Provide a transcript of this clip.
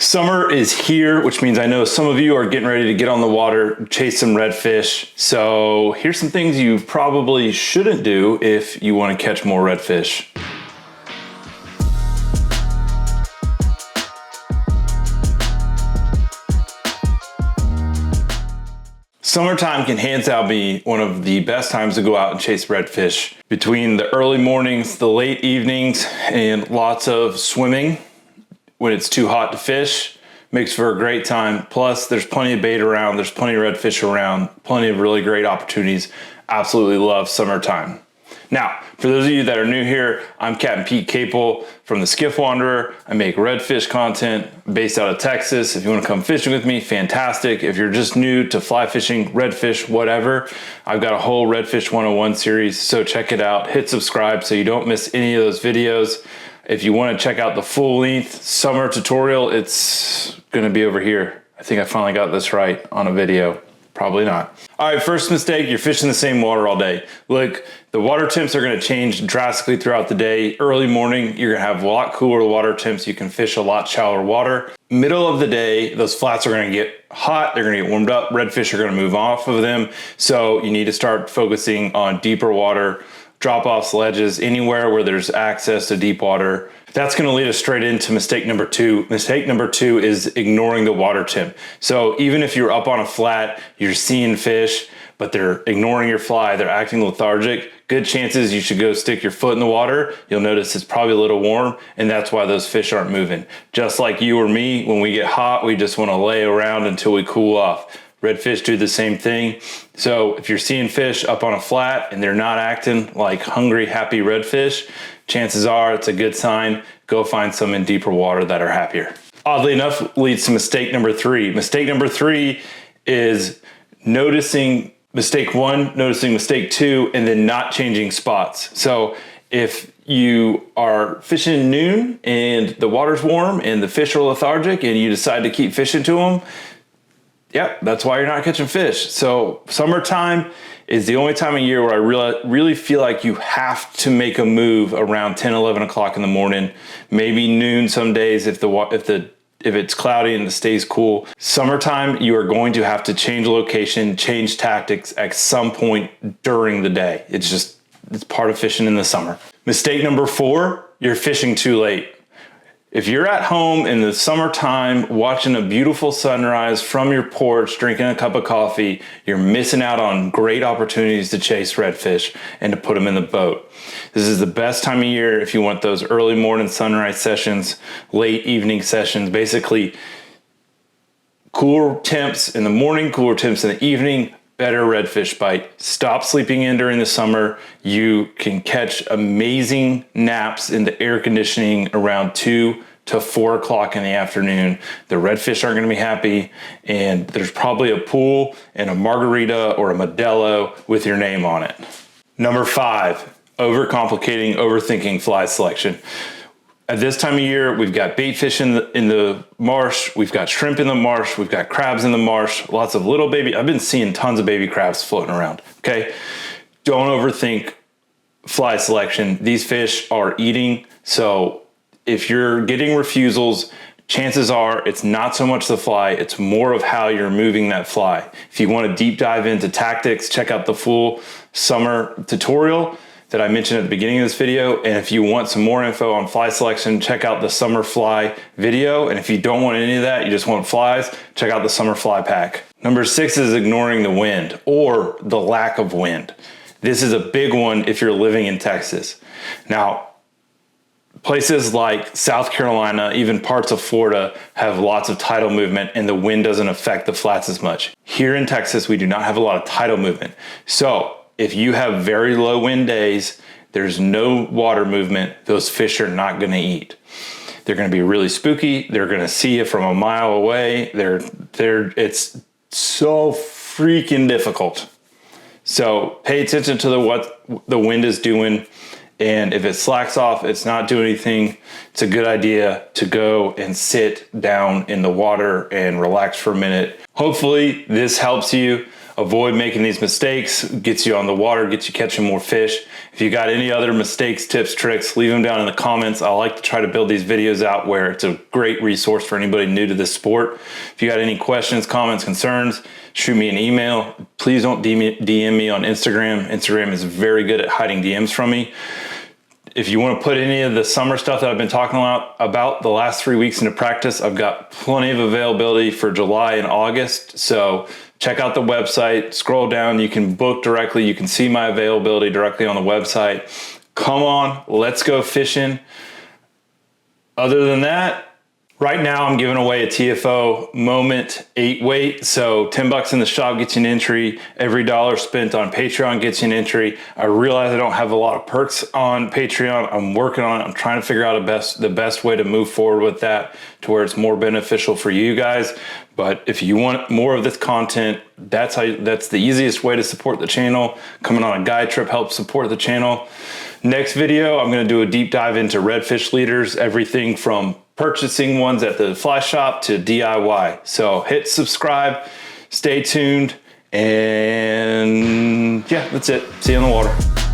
Summer is here, which means I know some of you are getting ready to get on the water, chase some redfish. So here's some things you probably shouldn't do if you want to catch more redfish. Summertime can hands down be one of the best times to go out and chase redfish. Between the early mornings, the late evenings, and lots of swimming when it's too hot to fish, makes for a great time. Plus, there's plenty of bait around, there's plenty of redfish around, plenty of really great opportunities. Absolutely love summertime. Now, for those of you that are new here, I'm Captain Pete Capel from the Skiff Wanderer. I make redfish content based out of Texas. If you want to come fishing with me, fantastic. If you're just new to fly fishing, redfish, whatever, I've got a whole Redfish 101 series, so check it out. Hit subscribe so you don't miss any of those videos. If you want to check out the full length summer tutorial, it's going to be over here. I think I finally got this right on a video. Probably not. All right, first mistake, you're fishing the same water all day. Look, the water temps are gonna change drastically throughout the day. Early morning, you're gonna have a lot cooler water temps. You can fish a lot shallower water. Middle of the day, those flats are gonna get hot. They're gonna get warmed up. Redfish are gonna move off of them. So you need to start focusing on deeper water, drop-offs, ledges, anywhere where there's access to deep water. That's gonna lead us straight into mistake number two. Mistake number two is ignoring the water temp. So even if you're up on a flat, you're seeing fish, but they're ignoring your fly, they're acting lethargic, good chances you should go stick your foot in the water. You'll notice it's probably a little warm, and that's why those fish aren't moving. Just like you or me, when we get hot, we just wanna lay around until we cool off. Redfish do the same thing. So if you're seeing fish up on a flat and they're not acting like hungry, happy redfish, chances are it's a good sign. Go find some in deeper water that are happier. Oddly enough, leads to mistake number three. Mistake number three is noticing mistake one, noticing mistake two, and then not changing spots. So if you are fishing noon and the water's warm and the fish are lethargic and you decide to keep fishing to them, yep, that's why you're not catching fish. So summertime is the only time of year where I really feel like you have to make a move around 10, 11 o'clock in the morning, maybe noon some days if it's cloudy and it stays cool. Summertime, you are going to have to change location, change tactics at some point during the day. It's part of fishing in the summer. Mistake number four, you're fishing too late. If you're at home in the summertime watching a beautiful sunrise from your porch, drinking a cup of coffee, you're missing out on great opportunities to chase redfish and to put them in the boat. This is the best time of year if you want those early morning sunrise sessions, late evening sessions, basically cooler temps in the morning, cooler temps in the evening, better redfish bite. Stop sleeping in during the summer. You can catch amazing naps in the air conditioning around 2 to 4 o'clock in the afternoon. The redfish aren't gonna be happy, and there's probably a pool and a margarita or a Modelo with your name on it. Number 5, overcomplicating, overthinking fly selection. At this time of year, we've got bait fish in the marsh, we've got shrimp in the marsh, we've got crabs in the marsh, lots of little baby, I've been seeing tons of baby crabs floating around, okay? Don't overthink fly selection. These fish are eating, so if you're getting refusals, chances are it's not so much the fly, it's more of how you're moving that fly. If you want to deep dive into tactics, check out the full summer tutorial that I mentioned at the beginning of this video. And if you want some more info on fly selection, check out the summer fly video. And if you don't want any of that, you just want flies, check out the summer fly pack. Number 6 is ignoring the wind or the lack of wind. This is a big one if you're living in Texas. Now, places like South Carolina, even parts of Florida, have lots of tidal movement and the wind doesn't affect the flats as much. Here in Texas, we do not have a lot of tidal movement. So if you have very low wind days, there's no water movement, those fish are not gonna eat. They're gonna be really spooky. They're gonna see you from a mile away. It's so freaking difficult. So pay attention to what the wind is doing. And if it slacks off, it's not doing anything, it's a good idea to go and sit down in the water and relax for a minute. Hopefully this helps you avoid making these mistakes, gets you on the water, gets you catching more fish. If you got any other mistakes, tips, tricks, leave them down in the comments. I like to try to build these videos out where it's a great resource for anybody new to this sport. If you got any questions, comments, concerns, shoot me an email. Please don't DM me on Instagram. Instagram is very good at hiding DMs from me. If you want to put any of the summer stuff that I've been talking about the last 3 weeks into practice, I've got plenty of availability for July and August. So check out the website, scroll down, you can book directly. You can see my availability directly on the website. Come on, let's go fishing. Other than that, right now I'm giving away a TFO Moment 8 weight. So $10 in the shop gets you an entry. Every dollar spent on Patreon gets you an entry. I realize I don't have a lot of perks on Patreon. I'm working on it. I'm trying to figure out the best way to move forward with that to where it's more beneficial for you guys. But if you want more of this content, that's the easiest way to support the channel. Coming on a guide trip helps support the channel. Next video, I'm gonna do a deep dive into redfish leaders, everything from purchasing ones at the fly shop to DIY. So hit subscribe, stay tuned, and yeah, that's it. See you on the water.